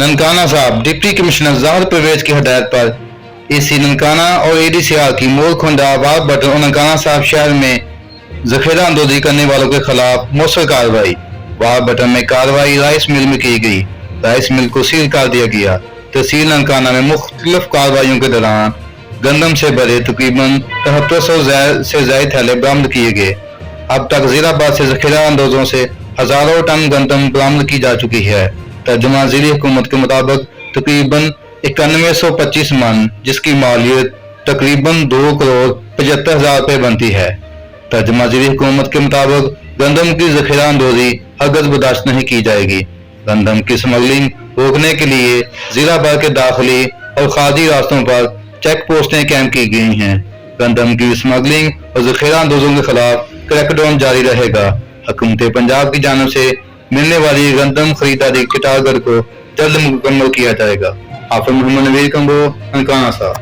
ننکانہ صاحب deputy commissioner زاہد پرویز کی ہدایت پر سی ننکانہ اور اےڈی کی مول کھنڈا واربرٹن اور ننکانہ صاحب شہر میں ذخیرہ اندوزی کرنے والوں کے خلاف مؤثر کارروائی۔ واربرٹن میں کارروائی رائس مل میں کی گئی، رائس مل کو سیل کر دیا گیا۔ تحصیل ننکانہ میں مختلف کارروائیوں کے دوران گندم سے بھرے تقریباً 7300 سے زائد تھیلے برآمد کیے گئے۔ اب تک ضلع بھر سے ذخیرہ اندوزوں سے ہزاروں ٹن گندم برآمد کی جا چکی ہے۔ ترجمہ ذیلی حکومت کے مطابق تقریباً 9125 من، جس کی مالیت تقریباً 2,75,000 روپے بنتی ہے۔ ترجمہ ذیلی حکومت کے مطابق گندم کی ذخیرہ اندوزی ہرگز برداشت نہیں کی جائے گی۔ گندم کی سمگلنگ روکنے کے لیے ضلع بھر کے داخلی اور خارجی راستوں پر چیک پوسٹیں قائم کی گئی ہیں۔ گندم کی سمگلنگ اور ذخیرہ اندوزوں کے خلاف کریک ڈاؤن جاری رہے گا۔ حکومت پنجاب کی جانب سے ملنے والی گندم خریداری کے ٹارگٹ کو جلد مکمل کیا جائے گا۔ آپ محمد نوید کمبوہ، ننکانہ صاحب۔